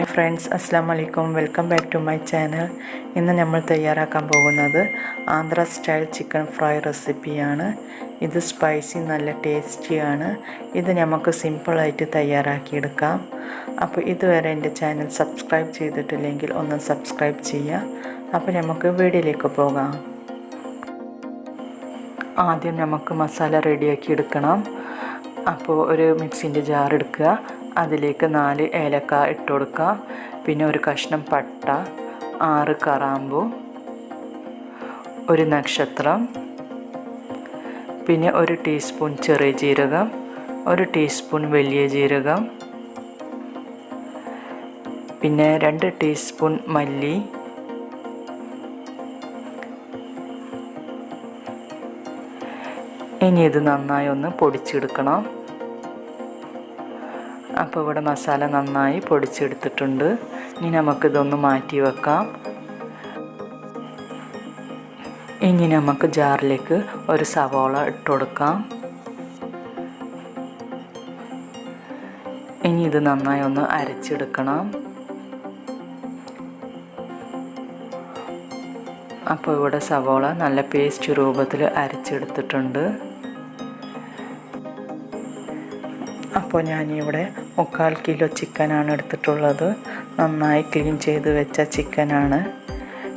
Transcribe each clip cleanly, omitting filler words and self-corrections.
Hi friends, അസ്സലാമു അലൈക്കും. Welcome back to my channel. ഇന്ന് നമ്മൾ തയ്യാറാക്കാൻ പോകുന്നത് ആന്ധ്ര സ്റ്റൈൽ ചിക്കൻ ഫ്രൈ റെസിപ്പിയാണ്. ഇത് സ്പൈസി നല്ല ടേസ്റ്റിയാണ്. ഇത് നമുക്ക് സിമ്പിളായിട്ട് തയ്യാറാക്കിയെടുക്കാം. അപ്പോൾ ഇതുവരെ എൻ്റെ ചാനൽ സബ്സ്ക്രൈബ് ചെയ്തിട്ടില്ലെങ്കിൽ ഒന്ന് സബ്സ്ക്രൈബ് ചെയ്യുക. അപ്പോൾ നമുക്ക് വീഡിയോയിലേക്ക് പോകാം. ആദ്യം നമുക്ക് മസാല റെഡിയാക്കി എടുക്കണം. അപ്പോൾ ഒരു മിക്സിൻ്റെ ജാർ എടുക്കുക. അതിലേക്ക് 4 ഏലക്ക ഇട്ട് കൊടുക്കുക. പിന്നെ ഒരു കഷ്ണം പട്ട, 6 കറാമ്പു, ഒരു നക്ഷത്രം, പിന്നെ 1 ടീസ്പൂൺ ചെറിയ ജീരകം, 1 ടീസ്പൂൺ വലിയ ജീരകം, പിന്നെ 2 ടീസ്പൂൺ മല്ലി, ഇനി ഇത് നന്നായി ഒന്ന് പൊടിച്ചെടുക്കണം. അപ്പോൾ ഇവിടെ മസാല നന്നായി പൊടിച്ചെടുത്തിട്ടുണ്ട്. ഇനി നമുക്കിതൊന്ന് മാറ്റി വെക്കാം. ഇനി നമുക്ക് ജാറിലേക്ക് ഒരു സവാള ഇട്ട് കൊടുക്കാം. ഇനി ഇത് നന്നായി ഒന്ന് അരച്ചെടുക്കണം. അപ്പോൾ ഇവിടെ സവാള നല്ല പേസ്റ്റ് രൂപത്തിൽ അരച്ചെടുത്തിട്ടുണ്ട്. അപ്പോൾ ഞാനിവിടെ 1/4 കിലോ ചിക്കനാണ് എടുത്തിട്ടുള്ളത്. നന്നായി ക്ലീൻ ചെയ്ത് വെച്ച ചിക്കനാണ്.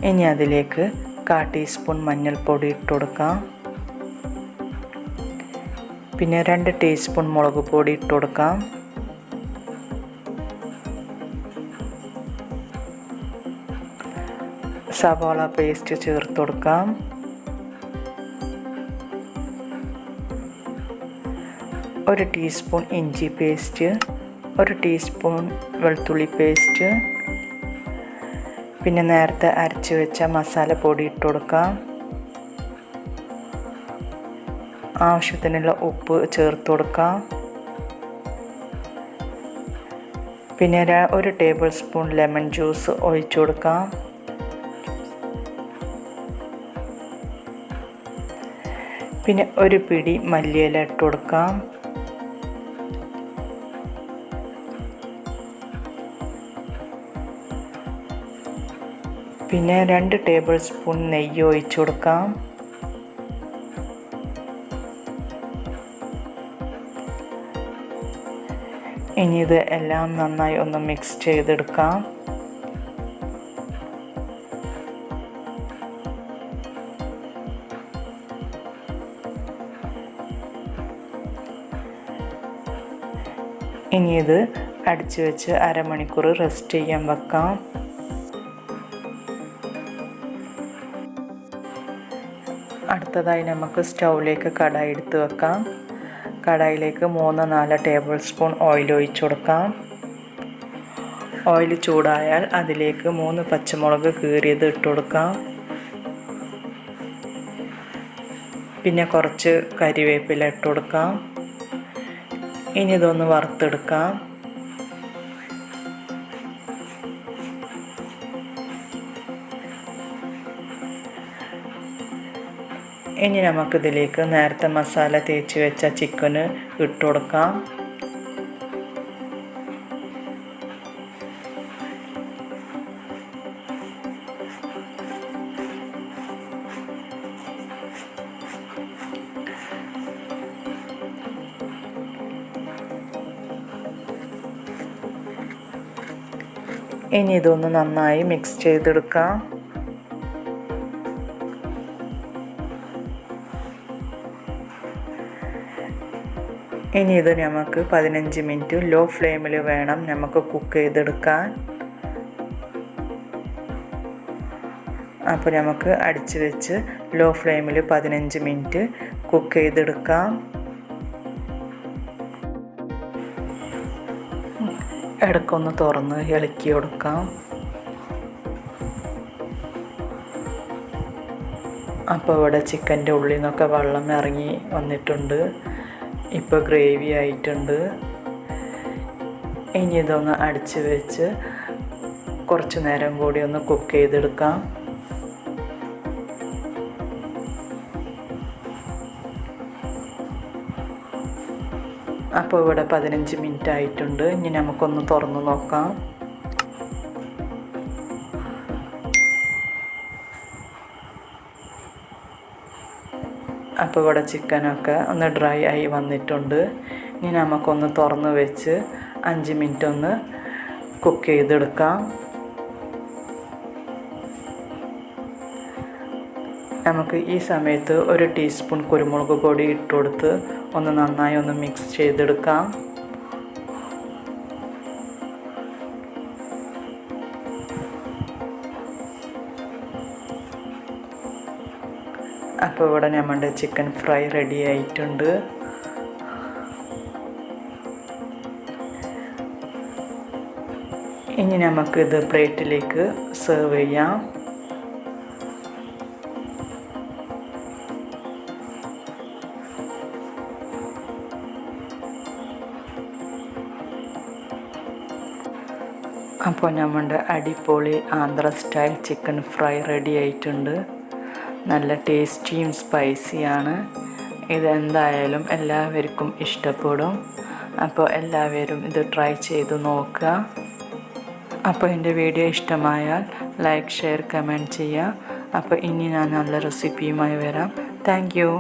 ഇനി അതിലേക്ക് 1/4 ടീസ്പൂൺ മഞ്ഞൾപ്പൊടി ഇട്ട് കൊടുക്കാം. പിന്നെ 2 ടീസ്പൂൺ മുളക് പൊടി ഇട്ട് കൊടുക്കാം. സവാള പേസ്റ്റ് ചേർത്ത് കൊടുക്കാം. ഒരു ടീസ്പൂൺ ഇഞ്ചി പേസ്റ്റ്, 1 ടീസ്പൂൺ വെളുത്തുള്ളി പേസ്റ്റ്, പിന്നെ നേരത്തെ അരച്ച് വെച്ച മസാലപ്പൊടി ഇട്ട് കൊടുക്കാം. ആവശ്യത്തിനുള്ള ഉപ്പ് ചേർത്ത് കൊടുക്കാം. പിന്നെ 1 ടേബിൾ സ്പൂൺ ലെമൺ ജ്യൂസ് ഒഴിച്ചു കൊടുക്കാം. പിന്നെ 1 പിടി മല്ലിയില ഇട്ട് കൊടുക്കാം. പിന്നെ 2 ടേബിൾ സ്പൂൺ നെയ്യ് ഒഴിച്ചു കൊടുക്കാം. ഇനി ഇത് എല്ലാം നന്നായി ഒന്ന് മിക്സ് ചെയ്തെടുക്കാം. ഇനി ഇത് അടച്ചു വെച്ച് അരമണിക്കൂർ റെസ്റ്റ് ചെയ്യാൻ വെക്കാം. അടുത്തതായി നമുക്ക് സ്റ്റൗവിലേക്ക് കടായി എടുത്ത് വെക്കാം. കടായിലേക്ക് 3-4 ടേബിൾ സ്പൂൺ ഓയിൽ ഒഴിച്ചു കൊടുക്കാം. ഓയിൽ ചൂടായാൽ അതിലേക്ക് 3 പച്ചമുളക് കീറിയത് ഇട്ട് കൊടുക്കാം. പിന്നെ കുറച്ച് കരിവേപ്പില ഇട്ട് കൊടുക്കാം. ഇനി ഇതൊന്ന് വറുത്തെടുക്കാം. ഇനി നമുക്കിതിലേക്ക് നേരത്തെ മസാല തേച്ച് വെച്ച ചിക്കന് ഇട്ട് കൊടുക്കാം. ഇനി ഇതൊന്ന് നന്നായി മിക്സ് ചെയ്തെടുക്കാം. ഇനി ഇത് നമുക്ക് 15 മിനിറ്റ് ലോ ഫ്ലെയിമിൽ വേണം നമുക്ക് കുക്ക് ചെയ്തെടുക്കാൻ. അപ്പോൾ നമുക്ക് അടിച്ച് വെച്ച് ലോ ഫ്ലെയിമിൽ 15 മിനിറ്റ് കുക്ക് ചെയ്തെടുക്കാം. ഇടയ്ക്കൊന്ന് തുറന്ന് ഇളക്കി കൊടുക്കാം. അപ്പോൾ ഇവിടെ ചിക്കൻ്റെ ഉള്ളിൽ നിന്നൊക്കെ വെള്ളം ഇറങ്ങി വന്നിട്ടുണ്ട്. ഇപ്പോൾ ഗ്രേവി ആയിട്ടുണ്ട്. ഇനി ഇതൊന്ന് അടിച്ച് വെച്ച് കുറച്ച് നേരം കൂടി ഒന്ന് കുക്ക് ചെയ്തെടുക്കാം. അപ്പോൾ ഇവിടെ 15 മിനിറ്റ് ആയിട്ടുണ്ട്. ഇനി നമുക്കൊന്ന് തുറന്ന് നോക്കാം. അപ്പോൾ ഇവിടെ ചിക്കനൊക്കെ ഒന്ന് ഡ്രൈ ആയി വന്നിട്ടുണ്ട്. ഇനി നമുക്കൊന്ന് തുറന്ന് വെച്ച് 5 മിനിറ്റ് ഒന്ന് കുക്ക് ചെയ്തെടുക്കാം. നമുക്ക് ഈ സമയത്ത് 1 ടീസ്പൂൺ കുരുമുളക് പൊടി ഇട്ട് കൊടുത്ത് ഒന്ന് നന്നായി ഒന്ന് മിക്സ് ചെയ്തെടുക്കാം. അപ്പോൾ ഇവിടെ നമ്മുടെ ചിക്കൻ ഫ്രൈ റെഡി ആയിട്ടുണ്ട്. ഇനി നമുക്കിത് പ്ലേറ്റിലേക്ക് സെർവ് ചെയ്യാം. അപ്പോൾ നമ്മുടെ അടിപൊളി Andhra style chicken fry ready ആയിട്ടുണ്ട്. നല്ല ടേസ്റ്റിയും സ്പൈസിയാണ്. ഇതെന്തായാലും എല്ലാവർക്കും ഇഷ്ടപ്പെടും. അപ്പോൾ എല്ലാവരും ഇത് ട്രൈ ചെയ്ത് നോക്കുക. അപ്പോൾ എൻ്റെ വീഡിയോ ഇഷ്ടമായാൽ ലൈക്ക്, ഷെയർ, കമൻറ്റ് ചെയ്യുക. അപ്പോൾ ഇനി ഞാൻ നല്ല റെസിപ്പിയുമായി വരാം. Thank you.